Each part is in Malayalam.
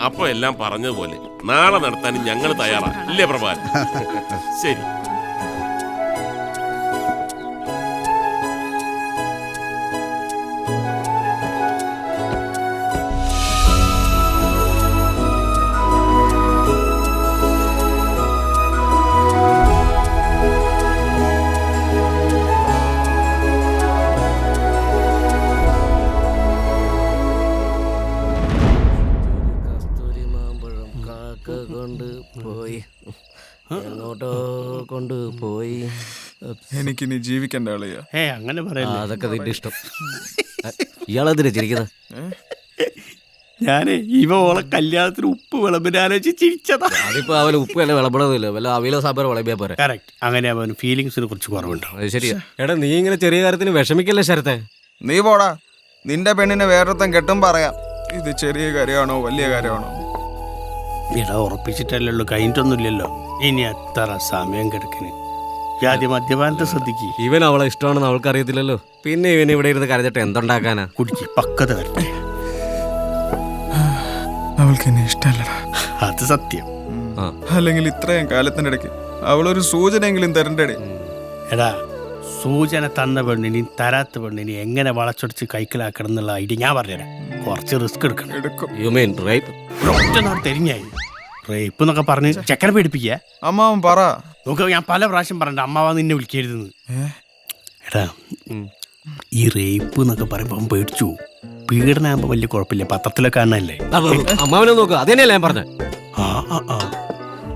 അപ്പൊ എല്ലാം പറഞ്ഞതുപോലെ നാളെ നടത്താനും ഞങ്ങൾ തയ്യാറാ. ഇല്ലേ പ്രഭാകരൻ? ശരി. കൊണ്ടുപോയി എനിക്കിനി ജീവിക്കണ്ട ആളെയാ. അങ്ങനെ പറയല്ലേ. അതൊക്കെ നിന്റെ ഇഷ്ടം. ഇയാളെന്തിനാ ചിരിക്കുന്നത്? ഞാനേ ഇവ ഓളെ കല്യാണത്തിന് ഉപ്പ് വിളമ്പിനാലോചിച്ച് ചിരിച്ചതാ. അതിപ്പോ അവന് ഉപ്പ് വല്ല വിളമ്പണമില്ല, വല്ല അവിയലോ സാമ്പാറോ വിളമ്പിയാ പോരെ. കറക്റ്റ്. അങ്ങനെ അവന് ഫീലിങ്സിനെ കുറിച്ച് കുറവുണ്ടോ? അത് ശരിയാ. എടാ നീ ഇങ്ങനെ ചെറിയ കാര്യത്തിന് വിഷമിക്കല്ലേ ശരത്തെ. നീ പോടാ, നിന്റെ പെണ്ണിനെ വേറൊരുത്തൻ കെട്ടും പറയാം. ഇത് ചെറിയ കാര്യമാണോ വലിയ കാര്യമാണോ? ഇട ഉറപ്പിച്ചിട്ടല്ലോ, കഴിഞ്ഞിട്ടൊന്നുമില്ലല്ലോ. ഇനി എത്ര സമയം കിടക്കിന്. ആദ്യം മദ്യപാനത്തെ ശ്രദ്ധിക്ക്. ഇവൻ അവളെ ഇഷ്ടമാണെന്ന് അവൾക്ക് അറിയത്തില്ലല്ലോ. പിന്നെ ഇവൻ ഇവിടെ ഇരുന്ന് കരഞ്ഞിട്ട് എന്തുണ്ടാക്കാനാ? കുടിക്ക്, പക്വത വരട്ടെ. അവൾക്ക് എന്നെ ഇഷ്ടമല്ലടാ. അത് സത്യം. അല്ലെങ്കിൽ ഇത്രയും കാലത്തിന്റെ ഇടയ്ക്ക് അവളൊരു സൂചനയെങ്കിലും തരണ്ടേ. എടാ, സൂചന തന്ന പെണ്ണിനി തരാത്ത പെണ്ണിനി എങ്ങനെ വളച്ചൊടിച്ച് കൈക്കലാക്കണം എന്നുള്ള ഐഡിയ ഞാൻ പറഞ്ഞുതരാം. കുറച്ച് റിസ്ക് എടുക്കണം. You mean rape? ഒറ്റ നാൾ തെരിഞ്ഞായി റേപ്പ് എന്നൊക്കെ പറഞ്ഞ് ചെക്കനെ പേടിപ്പിക്കുക. അമ്മാവൻ പറ. നോക്ക, ഞാൻ പല പ്രാവശ്യം പറഞ്ഞിട്ട് അമ്മാവ നിന്നെ വിളിക്കരുതെന്ന്. എടാ, ഈ റേപ്പ് എന്നൊക്കെ പറയുമ്പോൾ അവൻ പേടിച്ചു. പീഡനാകുമ്പോ വലിയ കുഴപ്പമില്ല, പത്രത്തിലൊക്കെ കാണാനല്ലേ. അമ്മാവനെ നോക്കുക, അത് തന്നെയല്ല ഞാൻ പറഞ്ഞത്.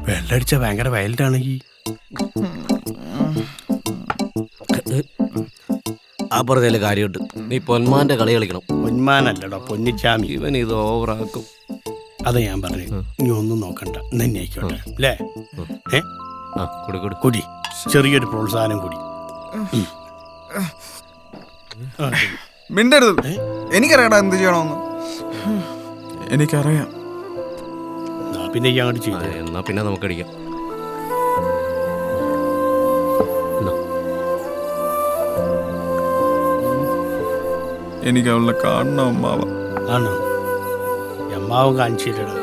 വെള്ളടിച്ച ഭയങ്കര വയലൻ്റാണ് ഈ. ആ പറഞ്ഞതിൽ കാര്യമുണ്ട്. നീ പൊന്മാന്റെ കളി കളിക്കണം. പൊന്മാനല്ലടോ, പൊന്നിച്ചാമി. ഇവൻ ഇത് ഓവറാക്കും. അത് ഞാൻ പറഞ്ഞു. നീ ഒന്നും നോക്കണ്ട, തന്നെ ആയിക്കോട്ടെ അല്ലേ? കുടി, ചെറിയൊരു പ്രോത്സാഹനം കൂടി. മിണ്ടരുത്. എനിക്കറിയാടാ എന്ത് ചെയ്യണമെന്ന്. എനിക്കറിയാം. പിന്നെ അങ്ങോട്ട് ചെയ്തു. എന്നാ പിന്നെ നമുക്കടിക്കാം. എനിക്ക് അവളെ കാണണം അമ്മാവ. ആണോ? അമ്മാവും കാണിച്ചില്ലടോ.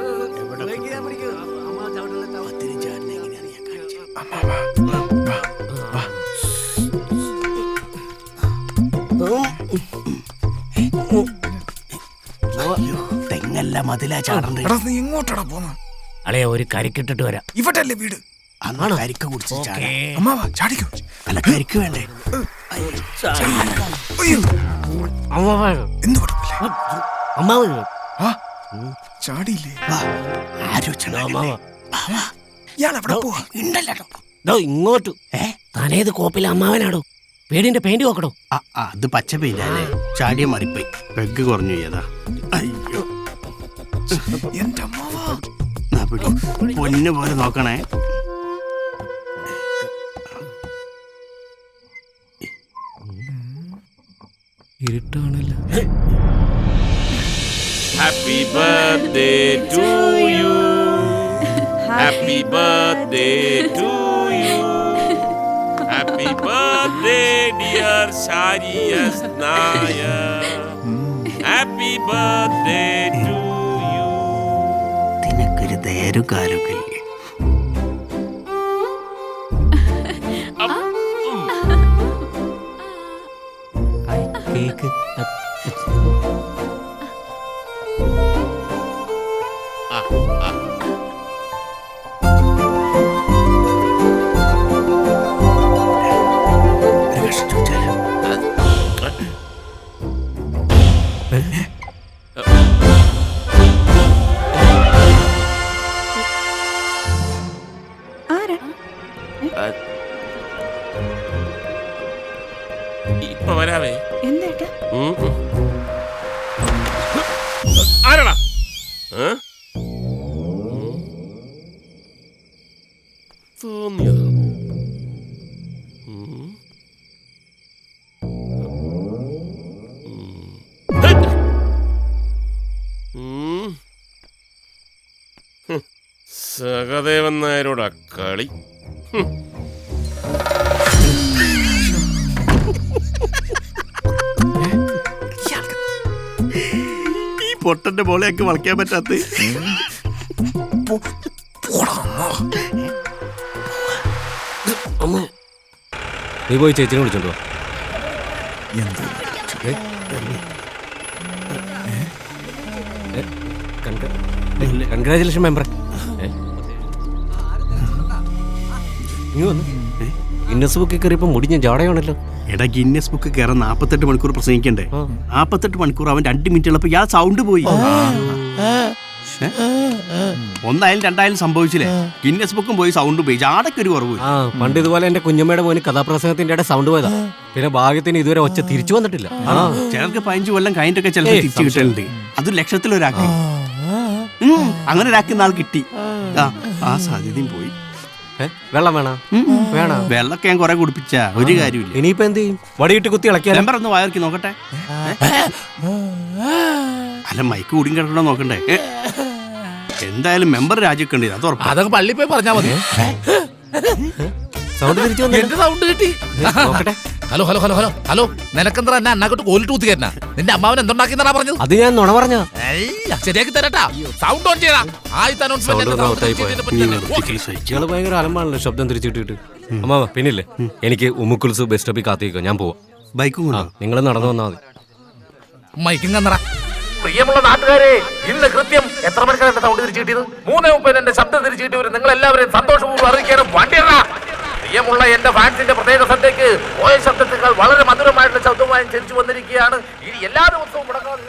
തെങ്ങല്ല മതിലാ ചാടണ്ടേ. നീ എങ്ങോട്ടാടാ പോന്ന? അളയാ, ഒരു കരിക്കിട്ടിട്ട് വരാം. ഇവിടല്ലേ വീട്? അന്നാണ് കരിക്ക് കുടിച്ച് അമ്മാവ ചാടിക്കോ. അല്ല, കരിക്ക് വേണ്ടേ? ചാടിയില്ലേ? ഇങ്ങോട്ട് താനേത് കോപ്പിലെ അമ്മാവനാടോ? പേടിന്റെ പെയിന്റ് നോക്കണോ? അത് പച്ച പെയിന്റല്ലേ. ചാടിയ മറിപ്പോയി, പെഗ് കുറഞ്ഞു. ഏതാ? അയ്യോ, എന്റെ അമ്മാവ. പൊന്നു പോലെ നോക്കണേ. ഇരുട്ടാണല്ലോ. Happy birthday to you. Happy birthday to you. Happy birthday dear Shariyas Nair. Happy birthday to you. നിനക്കൊരു നേരും കാലൊക്കെ ഇല്ലേ? കേക്ക് ഇപ്പൊ വരാവേ. എന്താ ആരാടാ? തോന്നിയതാ. സഹദേവൻ നായരോടാ കളി. ഈ പൊട്ടന്റെ മോളെയൊക്കെ വളയ്ക്കാൻ പറ്റാത്ത അമ്മ നീ പോയി ചേച്ചിനെ വിളിച്ചോണ്ട് വാ. Congratulation member. നീ വന്നു ഗിന്നസ് ബുക്കിൽ കയറിയപ്പോ മുടിഞ്ഞ ജാടയാണല്ലോ. എടാ ഗിന്നസ് ബുക്ക് കയറാൻ 48 മണിക്കൂർ പ്രസംഗിക്കണ്ടേ? 48 മണിക്കൂർ അവൻ 2 മിനിറ്റ് ഉള്ളപ്പോ ആ സൗണ്ട് പോയി. ഒന്നായാലും രണ്ടായാലും സംഭവിച്ചില്ലേ? ഗിന്നസ് ബുക്കും പോയി സൗണ്ട് പോയി, ജാടയ്ക്ക് ഒരു കുറവ്. പണ്ട് ഇതുപോലെ എന്റെ കുഞ്ഞമ്മയുടെ മോന് കഥാപ്രസംഗത്തിന്റെ ഇടയിൽ സൗണ്ട് പോയതാ. പിന്നെ ഭാഗ്യത്തിന് ഇതുവരെ ഒച്ച തിരിച്ചു വന്നിട്ടില്ല. ചിലർക്ക് 15 കൊല്ലം കഴിഞ്ഞിട്ടൊക്കെ ചിലപ്പോൾ തിരിച്ചു കിട്ടലുണ്ട്. അത് ലക്ഷത്തിലൊരാൾക്ക്. അങ്ങനെ ഒരാൾക്ക് നാൾ കിട്ടി. ആ സാധ്യതയും പോയി. വെള്ളം വേണ വേണ വെള്ളമൊക്കെ ഞാൻ കുറെ കുടിപ്പിച്ച ഒരു കാര്യമില്ല. ഇനിയിപ്പോ എന്ത് ചെയ്യും? വടിയിട്ട് കുത്തി ഇളക്കിയാൽ മെമ്പർ ഒന്ന് വയർക്ക് നോക്കട്ടെ. അല്ല മൈക്ക് കൂടിയും കിടക്കണോ നോക്കണ്ടേ? എന്തായാലും മെമ്പർ രാജിവെക്കേണ്ടി. അത് ഉറപ്പ്. അതൊക്കെ പള്ളി പോയി പറഞ്ഞാ മതി. സൗണ്ട് തിരിച്ചു എന്റെ സൗണ്ട് കിട്ടി. നോക്കട്ടെ. Hello hello hello hello hello, നിനക്കെന്താ എന്നെ അന്നാക്കോട്ട് കോലിട്ട് ഊത്തിക്കരുന്ന? നിന്റെ അമ്മാവൻ എന്തുണ്ടാക്കിയെന്നാ പറഞ്ഞത്? അത് ഞാൻ നുണ പറഞ്ഞ. ശരിയാക്കി തരട്ടാ. സൗണ്ട് ഓൺ ചെയ്യടാ. ആദ്യത്തെ ഇയാള് ഭയങ്കര അലമ്പാണല്ലോ ശബ്ദം തിരിച്ചിട്ടിട്ട്. അമ്മാവ പിന്നില്ലേ, എനിക്ക് ഉമ്മുക്കുൽസ് ബസ് സ്റ്റോപ്പിൽ കാത്തിരിക്കാം. ഞാൻ പോവാം. ബൈക്കും നിങ്ങൾ നടന്നു വന്നാൽ മതി. മൈക്കും കന്നറ. പ്രിയമുള്ള നാട്ടുകാരെ, ഇന്ന് കൃത്യം എത്ര മണിക്കാണ് എന്റെ സൗണ്ട് തിരിച്ചു കിട്ടിയത്? 3:30 എന്റെ ശബ്ദം തിരിച്ചു കിട്ടിയവർ നിങ്ങൾ എല്ലാവരെയും സന്തോഷപൂർവ്വം അറിയിക്കാനും വണ്ടിയറ. പ്രിയമുള്ള എന്റെ ഫാൻസിന്റെ പ്രത്യേക ശ്രദ്ധയ്ക്ക് പോയ ശബ്ദത്തേക്കാൾ വളരെ മധുരമായിട്ടുള്ള ശബ്ദമായി ജനിച്ചു വന്നിരിക്കുകയാണ്. ഇനി എല്ലാ ദിവസവും മുടങ്ങാതെ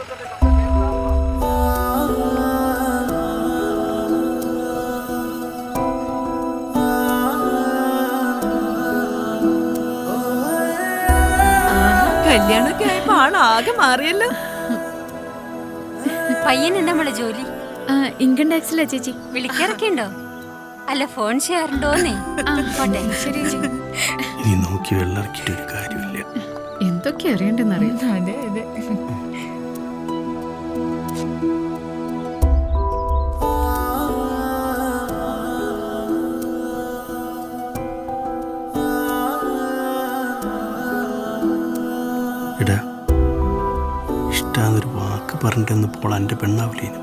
കല്യാണൊക്കെ ആയപ്പോ ആളാകെ മാറിയല്ലോ. പയ്യൻ എന്താ നമ്മളെ ജോലി? ഇൻകം ടാക്സിലാ ചേച്ചി. വിളിക്കാറൊക്കെ ഉണ്ടോ? അല്ല ഫോൺ ചെയ്യാറുണ്ടോന്നേ. ശരി ചേച്ചി. ഇനി നോക്കി വെള്ളറക്കിട്ട് ഒരു കാര്യമില്ല. എന്തൊക്കെ അറിയണ്ടെന്നറിയാം. അതെ അതെ. എടാ ഇഷ്ടാന്നൊരു വാക്ക് പറഞ്ഞിട്ടെന്ന് പോൾ എൻ്റെ പെണ്ണാവില്ലേനു.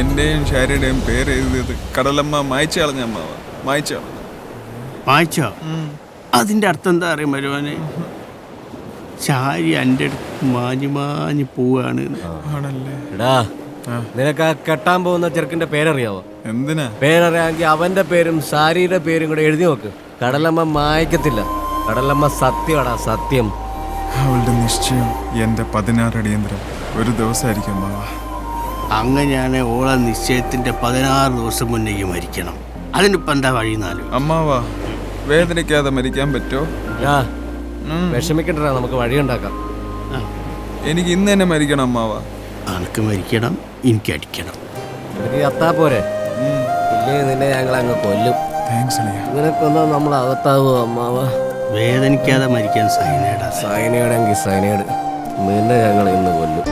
എന്റെയും ഷാരിയുടെയും പേര് എഴുതിയത് കടലമ്മ മായ്ച്ചു കളഞ്ഞ അമ്മാവ. മായ്ച്ചോ? മായ്ച്ചോ? അതിൻ്റെ അർത്ഥം എന്താ അറിയാൻ വരുവാന്? ശാരി എൻ്റെ അടുത്ത് മാഞ്ഞു പോവാണ്. എടാ നിനക്ക് ആ കെട്ടാൻ പോകുന്ന ചെറുക്കന്റെ പേരറിയാവോ? എന്തിനാ? പേരറിയാമെങ്കിൽ അവന്റെ പേരും സാരിയുടെ പേരും കൂടെ എഴുതി നോക്ക്. കടലമ്മ മായ്ക്കത്തില്ല. കടലമ്മ സത്യമാടാ, സത്യം. അവളുടെ നിശ്ചയം എന്റെ 16 അടിയന്തരം ഒരു ദിവസമായിരിക്കും അമ്മാവ. അങ്ങനെയാണ് ഓളെ നിശ്ചയത്തിന്റെ 16 ദിവസം മുന്നേക്ക് മരിക്കണം. അതിനിപ്പോ എന്താ വഴിന്നാലും? അമ്മാവ വേദനിക്കാതെ മരിക്കാൻ പറ്റോ? വിഷമിക്കണ്ടാ, നമുക്ക് വഴിയുണ്ടാക്കാം. എനിക്ക് ഇന്ന് തന്നെ മരിക്കണം അമ്മാവ. അനക്ക് മരിക്കണം, എനിക്ക് അടിക്കണം. എനിക്ക് ചത്താ പോരെ? ഇല്ലേ നിന്നെ ഞങ്ങൾ അങ്ങ് കൊല്ലും. നിനക്കൊന്നാ നമ്മൾ അകത്താവോ അമ്മാവ? വേദനിക്കാതെ മരിക്കാൻ സൈനേടാ. സൈനേടെങ്കിൽ സൈനേഡ്. നിന്നെ ഞങ്ങൾ ഇന്ന് കൊല്ലും.